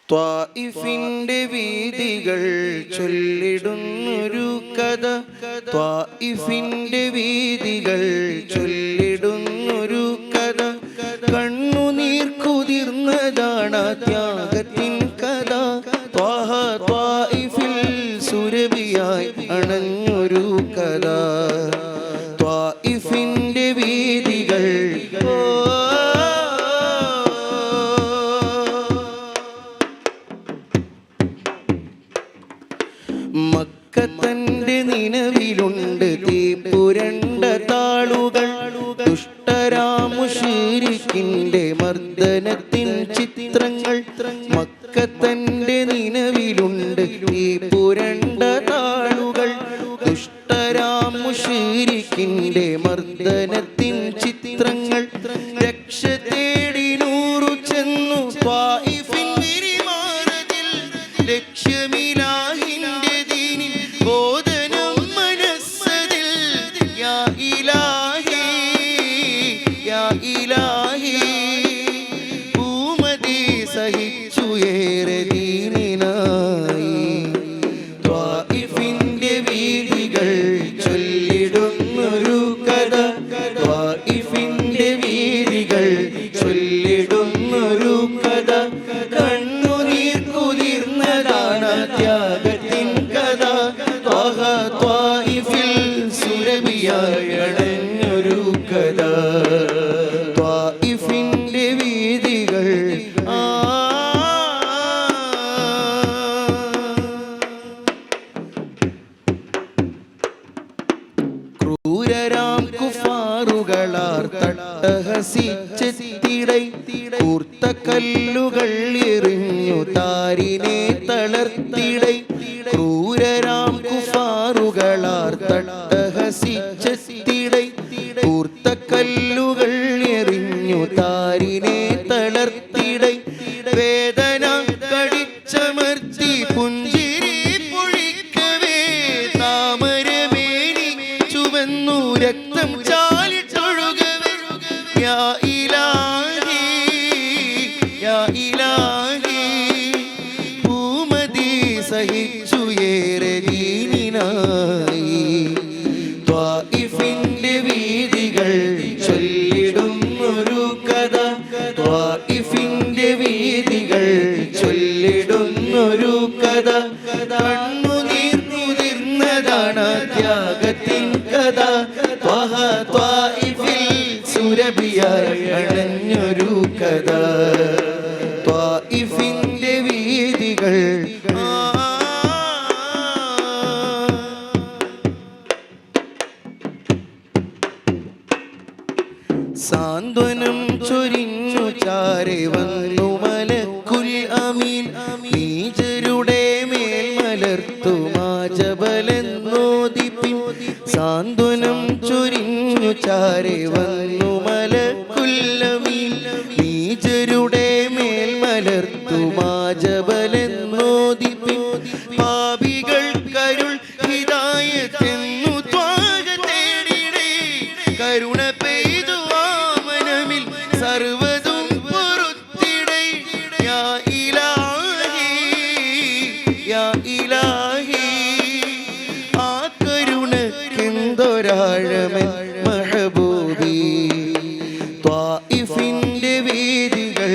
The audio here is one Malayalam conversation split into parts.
ത്വാഇഫിന്റെ വീഥികൾ ചൊല്ലിടുന്നൊരു കഥ, ത്വാഇഫിന്റെ വീഥികൾ ചൊല്ലിടുന്നൊരു കഥ. കണ്ണുനീർ കുതിർന്നതാണ് ത്യാഗത്തിൻ കഥ. ത്വാഹ ത്വാഇഫിൽ സുരഭിയായി അണഞ്ഞൊരു കഥ. ത്വാഇഫിന്റെ വീഥികൾ മക്കത്തന്റെ നിലവിലുണ്ട് തീപ്പുരണ്ട താളുകൾ. ദുഷ്ടരാമുശിരിക്കിന്റെ മർദ്ദനത്തിൻ ചിത്രങ്ങൾ. മക്കത്തന്റെ നിലവിലുണ്ട് തീപ്പുരണ്ട താളുകൾ. ദുഷ്ടരാമുശിരിക്കിന്റെ മർദ്ദനത്തിൻ ചിത്രങ്ങൾ. രക്ഷ തേടി നൂറു ചെന്നു ത്വാഇഫിൻ വിരിമാറതിൽ. ലക്ഷ്യമിലാഹിന്റെ ദീനിൽ ബോധനം മനസ്സതിൽ. യാ ഇലാഹി യാ ഇലാഹി ഭൂമതി സഹിച്ചു ഏറെ ദീനിനായി. ത്വാഇഫിന്റെ വീഥികൾ ചൊല്ലിടുന്നൊരു കഥ. ത്വാഇഫിന്റെ വീഥികൾ ചൊല്ലിടുന്നൊരു കഥ. കണ്ണുനീർ കുതിർന്നതാണ് ത്യാഗത്തിൻ കഥ. ത്വാഹ ത്വാഇഫിൽ സുരഭിയായി അണഞ്ഞൊരു കഥ. ത്വാഇഫിന്റെ വീഥികൾ ക്രൂരരാം കുഫാറുകളാർ തട്ടഹസിച്ചെത്തിടൈ. കൂർത്ത കല്ലുകൾ എറിഞ്ഞു താരിനെ തളർത്തിടൈ. ക്രൂരരാം കുഫാറുകളാർ തട്ടഹസിച്ചെത്തിടൈ. കൂർത്ത കല്ലുകൾ എറിഞ്ഞു താരിനെ തളർത്തിടൈ. വേദന കടിച്ചമർത്തി പുഞ്ചിരി പൊഴിക്കവേ താമരമേനി ചുവന്നു രക്തം ചാലിട്ടൊഴുകവേ. യാ ഇലാഹി യാ ഇലാഹി ഭൂമതി സഹിച്ചു ഏറെ ദീനിനായി. ത്വാഇഫിന്റെ വീഥികൾ ചൊല്ലിടുന്നൊരു കഥ. ത്വാഇഫിന്റെ വീഥികൾ ചൊല്ലിടുന്നൊരു കഥ. കണ്ണുനീർ കുതിർന്നതാണ് ത്യാഗത്തിൻ കഥ. ത്വാഹ ത്വാഇഫിൽ സുരഭിയായി അണഞ്ഞൊരു കഥ. ത്വാഇഫിന്റെ വീഥികൾ സാന്ത്വനം ചൊരിഞ്ഞു ചാരെ വന്നു മലക്കുൽ അമീൻ. നീചരുടെ മേൽ മലർത്തു മാജബലെന്നോദിപ്പിൻ. സാന്ത്വനം ചൊരിഞ്ഞു ചാരെ വന്നു മലക്കുൽ അമീൻ. നീചരുടെ മേൽ മലർത്തു മാജബലെന്നോദിപ്പിൻ. പാപികൾ കരുൾ ഹിദായത്തെന്നു ത്വാഹ തേടിടേ. കരുണ പെയ്തു ആമനമിൽ സർവ്വതും പൊറുത്തിടൈ. യാ ഇലാഹി യാ ഇലാഹി ആ കരുണക്കെന്തൊരാഴമൻ മഹബൂബി. ത്വാഇഫിന്റെ വീഥികൾ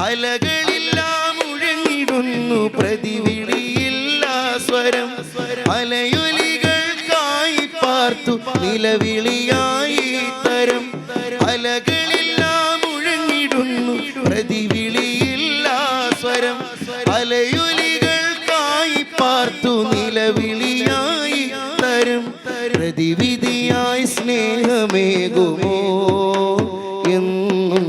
അലകളില്ലാ മുഴങ്ങിടുന്നു പ്രതിവിളിയില്ലാ സ്വരം. അലയൊലികൾക്കായി പാർത്തു നിലവിളിയായി തരം. അലകളെല്ലാം മുഴങ്ങിടുന്നു പ്രതിവിളിയില്ലാ സ്വരം. അലയൊലികൾക്കായി പാർത്തു നിലവിളിയായി തരം. പ്രതിവിധിയായി സ്നേഹമേകുമോ എന്നും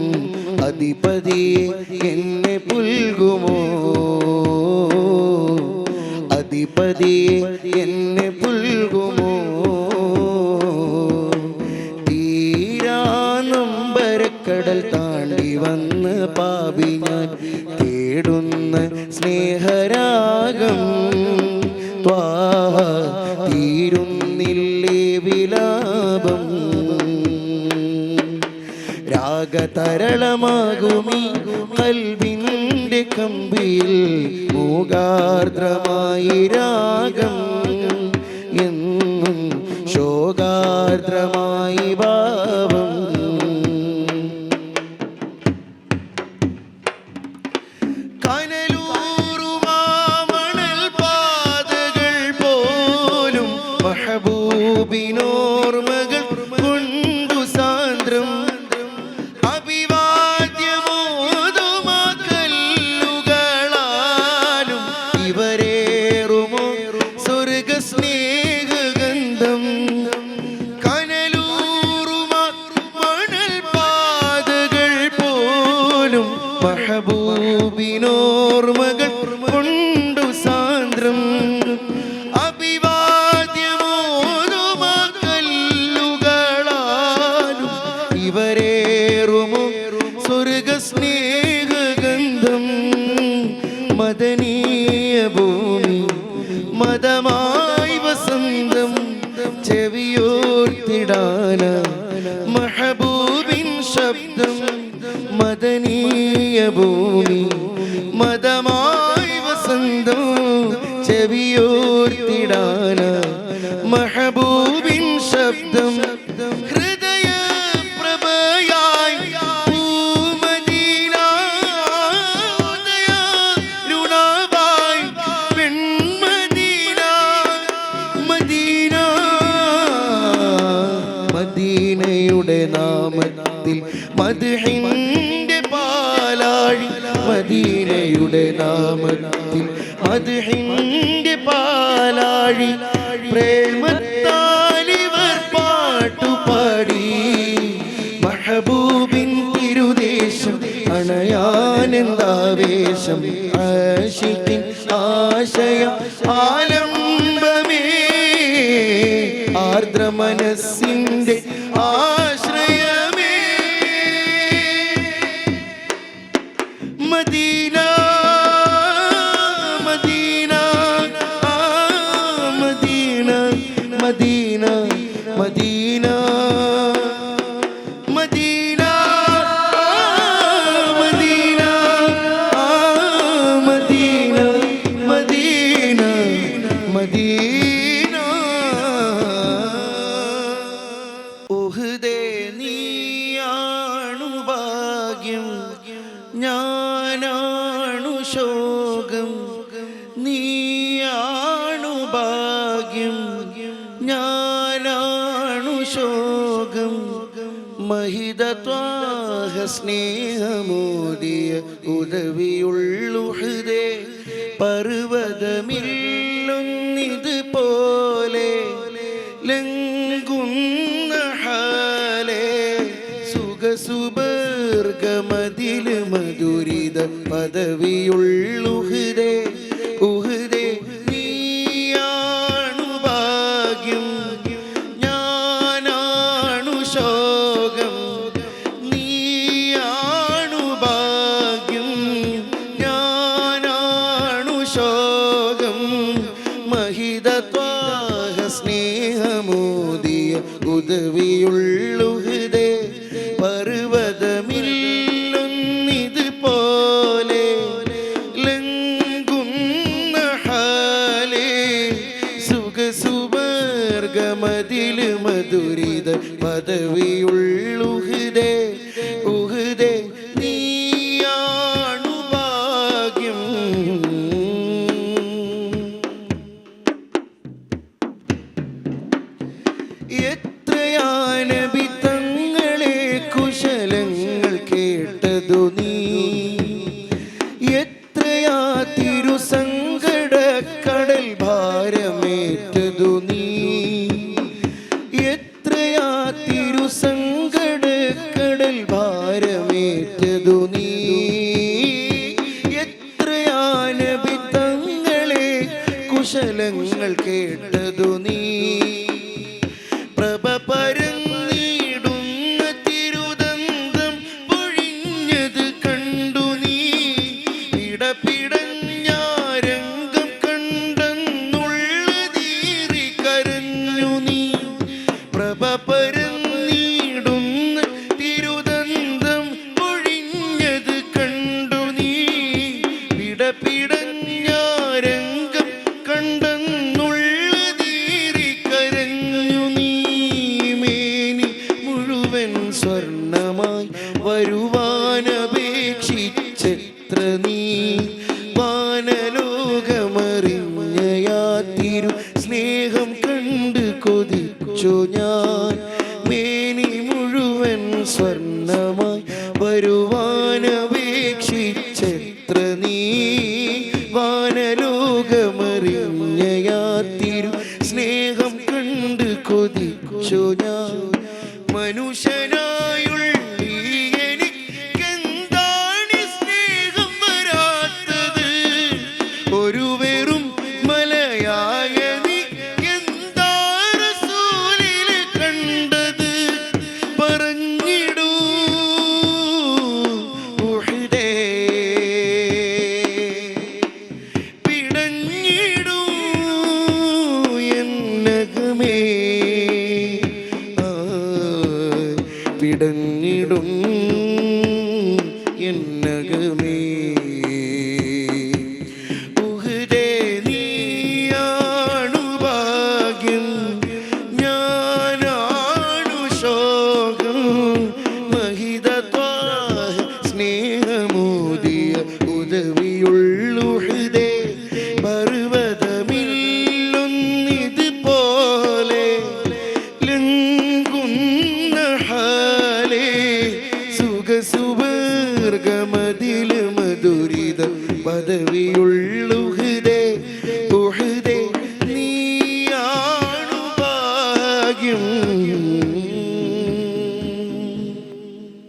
അധിപതിയെ എന്നെ പുൽകുമോ. അധിപതിയെ എന്നെ പുൽകുമോ. തീരാനമ്പരക്കടൽ താണ്ടി വന്ന് പാപി ഞാൻ തേടുന്ന സ്നേഹരാഗം. ത്വാഹ തീരുന്നില്ലേ വിലാപം. രാഗ രാഗതരളമാകുമീ കൽബിൻ്റെ കമ്പിയിൽ മൂകാർദ്രമായി രാഗം എന്നും ശോകാർദ്രമായി ഭാവം. മഹബൂബിനോർമകൾ കൊണ്ടു സാന്ദ്രം അഭിവാദ്യമോതുമാക്കല്ലുകളാലും ഇവരേറുമോ സ്വർഗ സ്നേഹഗന്ധം. കനലൂറുമാ മണൽ പാതകൾ പോലും മഹബൂബിനോർമകൾ കൊണ്ടു സാന്ദ്രം ഇവരേറുമോ സ്വർഗ സ്നേഹഗന്ധം. മദനീയ ഭൂമി മദമായി വസന്തം ചെവിയോർത്തിടാന മഹബൂബിൻ ശബ്ദം. മദനീയ ഭൂമി മദമായി വസന്തം ചെവിയോർത്തിടാന മഹബൂബിൻ ശബ്ദം. മദീനയുടെ നാമത്തിൽ മദ്ഹിന്റെ പാലാഴി. മദീനയുടെ നാമത്തിൽ മദ്ഹിന്റെ പാലാഴി. പ്രേമത്താലിവർ പാട്ടുപാടി മഹബൂബിൻ തിരുദേശം അണയാനെന്താവേശം. ആശിക്കിൻ ആശയ ആലംബമേ ആർദ്ര മനസ്സിന്റെ ആശ്രയമേ. മദീന മദീന മദീന മദീന മദീന മദീന മദീന മദീന മദീന മദീന. ഉഹ്ദേ നീയാണു ഭാഗ്യം ഞാനാണു ശോകം. നീയാണു ഭാഗ്യം ഞാനാണു ശോകം. മഹിത ത്വാഹ സ്നേഹമോദിയ ഉദവിയുള്ളുഹ്ദേ. പർവ്വതമില്ലൊന്നിത് പോലെ ലംഘുന്ന ഹാലേ. സുഖസുബർഗമതിൽ മധുരിത പദവിയുള്ളുഹ്ദേ. ഉഹ്ദേ നീയാണു ഭാഗ്യം ഞാനാണു ശോകം. നീയാണു ഭാഗ്യം ഞാനാണു ശോകം. മഹിത ത്വാഹ സ്നേഹമോദിയ ഉദവിയുള്ളുഹ്ദേ. പർവ്വതമില്ലൊന്നിത് പോലെ ലംഘുന്ന ഹാലേ. സുഖസുബർഗമതിൽ മധുരിത പദവിയുള്ളുഹ്ദേ. ഉഹ്ദേ നീയാണു ഭാഗ്യം. എത്രയാ നബി തങ്ങളെ കുശലങ്ങൾ കേട്ടതു നീ. എത്രയാ തിരുസങ്കട കടൽ ഭാരമേറ്റതു നീ. എത്രയാ തിരുസങ്കട കടൽ ഭാരമേറ്റതു നീ. എത്രയാ നബി തങ്ങളെ കുശലങ്ങൾ കേട്ടതു നീ. പ്രഭ പരന്നിടുന്ന തിരുദന്തം പൊഴിഞ്ഞത് കണ്ടു നീ. പിടപിടഞ്ഞാരംഗം കണ്ടെന്നുള്ളതീറി കരഞ്ഞു നീ. പ്രഭ പരന്നിടുന്ന തിരുദന്തം വാനപേക്ഷിച്ചെത്ര നീ വാനലോകമറിഞ്ഞയാത്തിരു സ്നേഹം കണ്ട് കൊതിച്ചു ഞാൻ മനുഷ്യനായുള്ള എനിക്കെന്താണ് സ്നേഹം വരാത്തത് ഒരു വെറും മലയായ നീ എന്താ റസൂലിൽ കണ്ടത് പറഞ്ഞിടൂ ഉഹദേ പിടഞ്ഞിടൂ എന്നകമേ പിടഞ്ഞിടും എന്നകമേ ഉഹദേ നീയാണു ഭാഗ്യം ഞാനാണു ശോകം മഹിത സ്നേഹമോദിയ ഉദവിയുള്ളുഹദേ പർവ്വതമില്ലൊന്നിത് പോലെ ലംഘുന്ന ഹാലേ സുഖസുവർഗമതിൽ മധുരിത പദവിയുള്ള